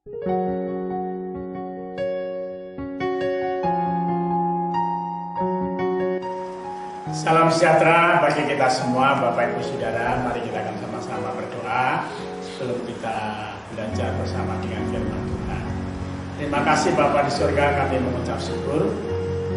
Salam sejahtera bagi kita semua, Bapak Ibu Saudara. Mari kita akan sama-sama berdoa sebelum kita belajar bersama dengan firman Tuhan. Terima kasih Bapa di surga, kami mengucap syukur.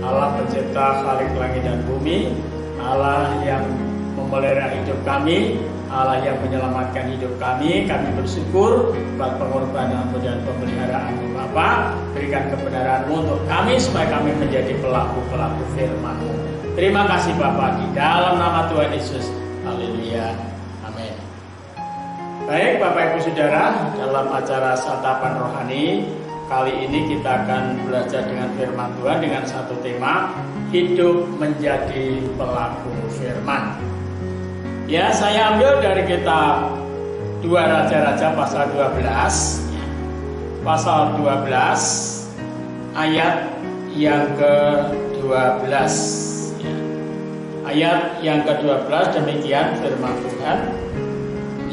Allah pencipta khalik langit dan bumi, Allah yang memelihara hidup kami, Allah yang menyelamatkan hidup kami bersyukur buat pengorbanan-Mu dan pemeliharaan-Mu Bapa. Berikan kebenaran-Mu untuk kami supaya kami menjadi pelaku-pelaku firman-Mu. Terima kasih Bapa, di dalam nama Tuhan Yesus. Haleluya. Amin. Baik Bapak Ibu Saudara, dalam acara santapan rohani kali ini kita akan belajar dengan firman Tuhan dengan satu tema, hidup menjadi pelaku firman. Ya, saya ambil dari kitab 2 Raja-Raja pasal 12. Pasal 12 ayat yang ke-12. Ayat yang ke-12 demikian firman Tuhan.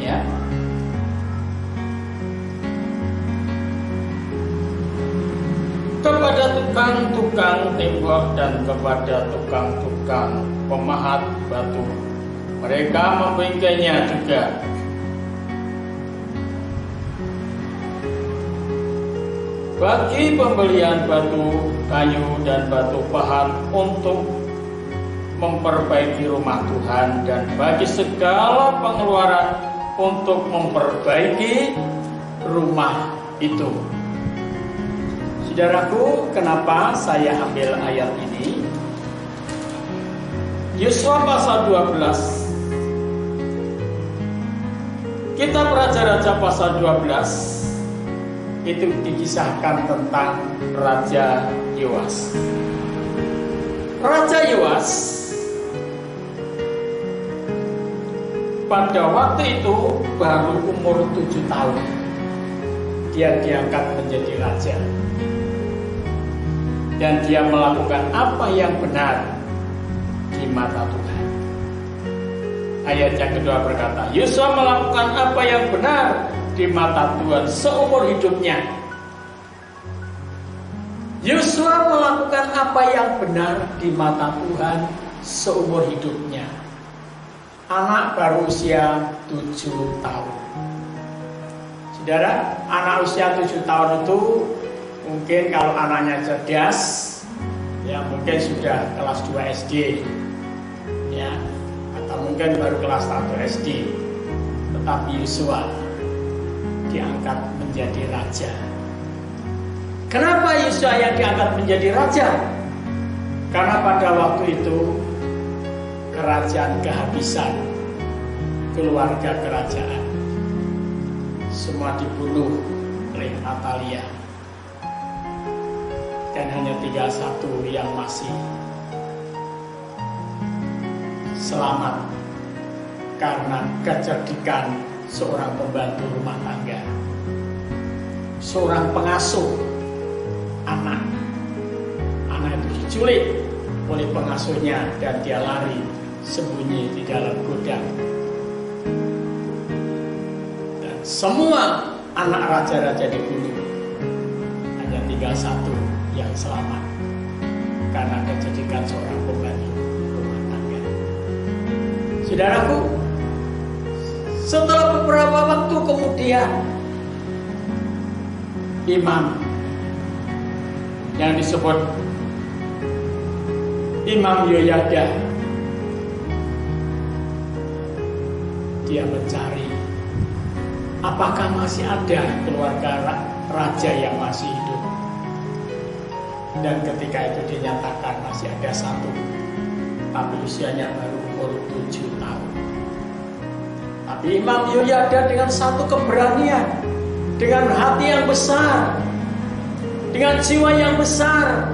Ya. Kepada tukang-tukang tembok dan kepada tukang-tukang pemahat batu, mereka membingkainya juga. Bagi pembelian batu, kayu dan batu pahat untuk memperbaiki rumah Tuhan, dan bagi segala pengeluaran untuk memperbaiki rumah itu. Saudaraku, kenapa saya ambil ayat ini? Yosua pasal 12. Kitab Raja-Raja pasal 12 itu dikisahkan tentang Raja Yoas. Raja Yoas pada waktu itu baru umur 7 tahun. Dia diangkat menjadi raja. Dan dia melakukan apa yang benar di mata Tuhan. Ayat yang kedua berkata, Yosua melakukan apa yang benar di mata Tuhan seumur hidupnya. Yosua melakukan apa yang benar di mata Tuhan seumur hidupnya. Anak baru usia 7 tahun. Saudara, anak usia 7 tahun itu mungkin kalau anaknya cerdas, ya mungkin sudah kelas 2 SD, ya, atau mungkin baru kelas 1 SD. Tetapi Yosua diangkat menjadi raja. Kenapa Yosua yang diangkat menjadi raja? Karena pada waktu itu kerajaan kehabisan, keluarga kerajaan semua dibunuh oleh Atalia, dan hanya tinggal satu yang masih selamat karena kecerdikan seorang pembantu rumah tangga, seorang pengasuh anak itu diculik oleh pengasuhnya dan dia lari sembunyi di dalam gudang. Dan semua anak raja-raja dibunuh, hanya tinggal satu yang selamat karena kecerdikan seorang pembantu rumah tangga. Saudaraku, setelah beberapa waktu kemudian, imam yang disebut Imam Yoyada, dia mencari apakah masih ada keluarga raja yang masih hidup. Dan ketika itu dinyatakan masih ada satu, tapi usianya baru umur 7 tahun. Tapi Imam Yoyada dengan satu keberanian, dengan hati yang besar, dengan jiwa yang besar,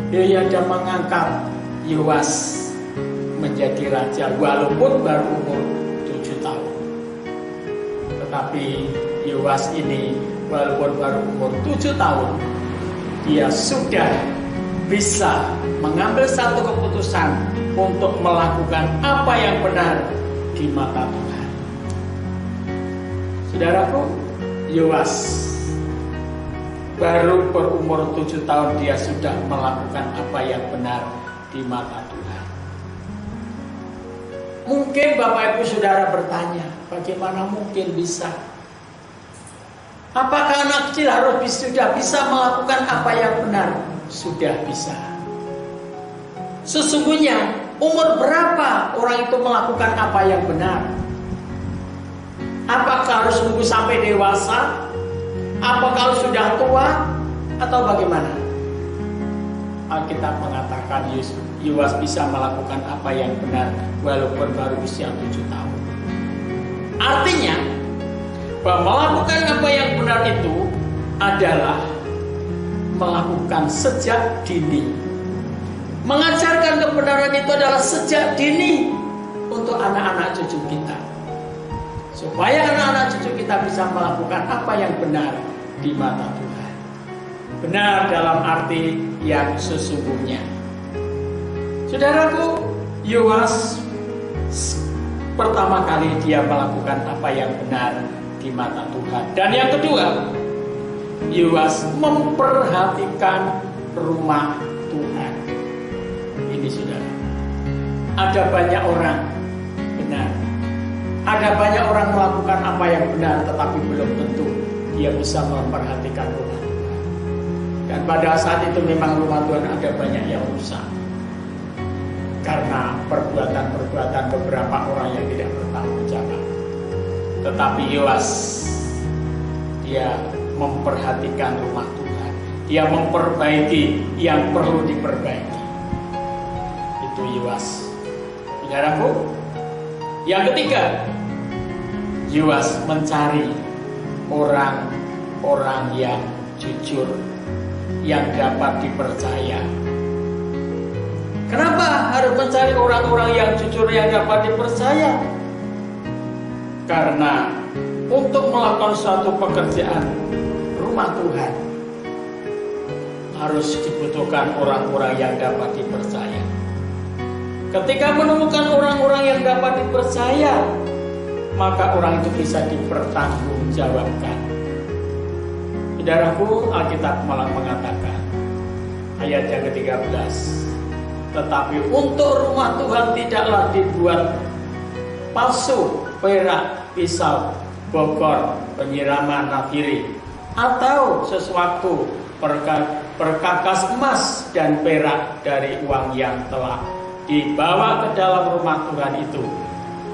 Yoyada mengangkat Yoas menjadi raja walaupun baru umur 7 tahun. Tetapi Yoas ini walaupun baru umur 7 tahun, dia sudah bisa mengambil satu keputusan untuk melakukan apa yang benar di mata Tuhan. Saudaraku, Yoas baru berumur 7 tahun dia sudah melakukan apa yang benar di mata Tuhan. Mungkin Bapak Ibu Saudara bertanya, bagaimana mungkin bisa? Apakah anak kecil sudah bisa melakukan apa yang benar? Sudah bisa. Sesungguhnya umur berapa orang itu melakukan apa yang benar? Apakah harus nunggu sampai dewasa? Apakah harus sudah tua? Atau bagaimana? Alkitab mengatakan Yoas bisa melakukan apa yang benar walaupun baru usia 7 tahun. Artinya bahwa melakukan apa yang benar itu adalah melakukan sejak dini. Mengajarkan kebenaran itu adalah sejak dini untuk anak-anak cucu kita, supaya anak-anak cucu kita bisa melakukan apa yang benar di mata Tuhan. Benar dalam arti yang sesungguhnya. Saudaraku, Yoas pertama kali dia melakukan apa yang benar di mata Tuhan. Dan yang kedua, Yoas memperhatikan rumah Tuhan. Ini saudara, ada banyak orang benar, ada banyak orang melakukan apa yang benar, tetapi belum tentu dia bisa memperhatikan rumah Tuhan. Dan pada saat itu memang rumah Tuhan ada banyak yang rusak karena perbuatan-perbuatan beberapa orang yang tidak bertanggung jawab. Tetapi Yoas, dia memperhatikan rumah Tuhan, dia memperbaiki yang perlu diperbaiki. Itu Yoas. Saudaraku, yang ketiga, Yoas mencari orang-orang yang jujur, yang dapat dipercaya. Kenapa harus mencari orang-orang yang jujur, yang dapat dipercaya? Karena untuk melakukan suatu pekerjaan rumah Tuhan harus dibutuhkan orang-orang yang dapat dipercaya. Ketika menemukan orang-orang yang dapat dipercaya, maka orang itu bisa dipertanggungjawabkan. Saudaraku, Alkitab malah mengatakan ayat yang ke-13, tetapi untuk rumah Tuhan tidaklah dibuat palsu, perak, pisau, bokor, penyiraman nafiri, atau sesuatu perkakas emas dan perak dari uang yang telah dibawa ke dalam rumah Tuhan itu,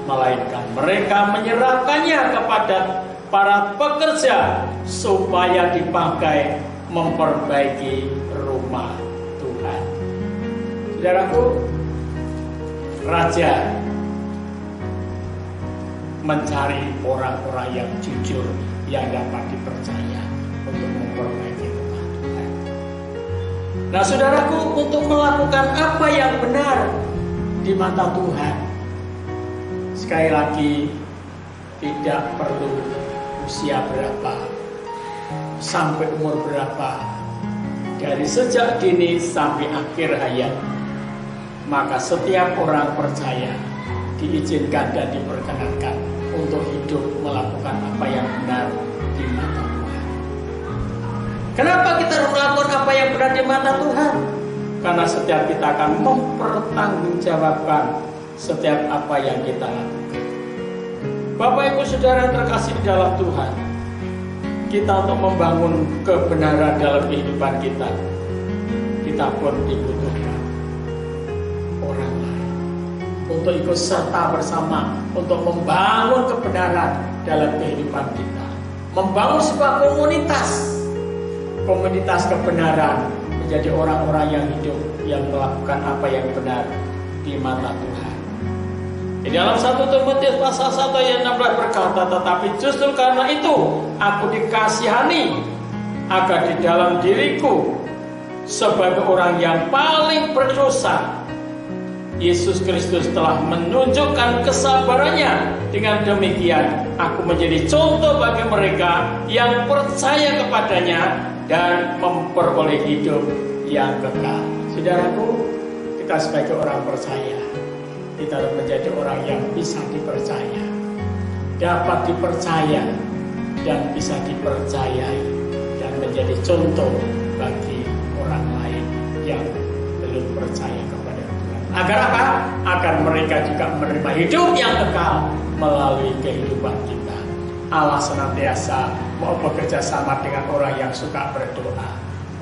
melainkan mereka menyerahkannya kepada para pekerja supaya dipakai memperbaiki rumah Tuhan. Saudaraku, raja mencari orang-orang yang jujur, yang dapat dipercaya untuk memperbaiki rumah Tuhan. Nah, saudaraku, untuk melakukan apa yang benar di mata Tuhan, sekali lagi, tidak perlu usia berapa, sampai umur berapa, dari sejak dini sampai akhir hayat, maka setiap orang percaya diizinkan dan diperkenankan untuk hidup melakukan apa yang benar di mata Tuhan. Kenapa kita harus melakukan apa yang benar di mata Tuhan? Karena setiap kita akan mempertanggungjawabkan setiap apa yang kita lakukan. Bapak Ibu Saudara terkasih di dalam Tuhan, kita untuk membangun kebenaran dalam kehidupan kita pun dibutuhkan orang lain untuk ikut serta bersama untuk membangun kebenaran dalam kehidupan kita, membangun sebuah komunitas kebenaran, menjadi orang-orang yang hidup, yang melakukan apa yang benar di mata Tuhan. Di dalam 1 Timotius pasal 1 ayat 16 berkata, tetapi justru karena itu aku dikasihani, agar di dalam diriku sebagai orang yang paling berdosa, Yesus Kristus telah menunjukkan kesabarannya. Dengan demikian aku menjadi contoh bagi mereka yang percaya kepadanya dan memperoleh hidup yang kekal. Saudaraku, kita sebagai orang percaya, kita harus menjadi orang yang bisa dipercaya, dapat dipercaya, dan bisa dipercayai, dan menjadi contoh bagi orang lain yang belum percaya kepada Tuhan. Agar apa? Agar mereka juga menerima hidup yang kekal melalui kehidupan kita. Allah senantiasa mau bekerja sama dengan orang yang suka berdoa.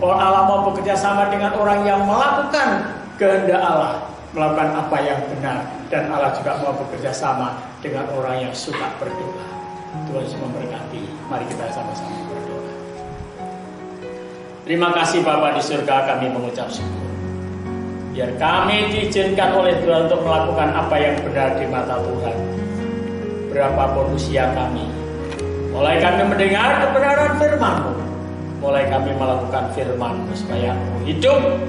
Allah mau bekerja sama dengan orang yang melakukan kehendak Allah, melakukan apa yang benar. Dan Allah juga mau bekerja sama dengan orang yang suka berdoa. Tuhan Yesus memberkati. Mari kita sama-sama berdoa. Terima kasih Bapa di surga, kami mengucap syukur. Biar kami diizinkan oleh Tuhan untuk melakukan apa yang benar di mata Tuhan. Berapapun usia kami, mulai kami mendengar kebenaran firman-Mu, mulai kami melakukan firman-Mu supaya hidup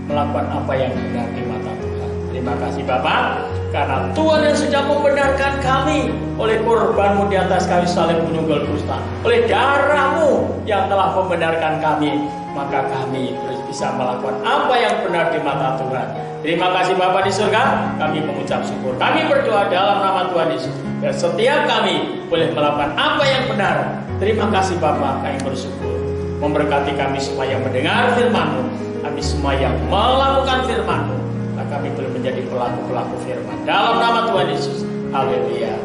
melakukan apa yang benar di mata Tuhan. Terima kasih Bapa, karena Tuhan yang sudah membenarkan kami oleh korban-Mu di atas kayu salib gunung Golgota, oleh darah-Mu yang telah membenarkan kami, maka kami bisa melakukan apa yang benar di mata Tuhan. Terima kasih Bapa di surga, kami mengucap syukur. Kami berdoa dalam nama Tuhan Yesus, dan setiap kami boleh melakukan apa yang benar. Terima kasih Bapa, kami bersyukur. Memberkati kami supaya mendengar firman-Mu, kami semua yang melakukan firman-Mu, maka kami boleh menjadi pelaku-pelaku firman. Dalam nama Tuhan Yesus, haleluya.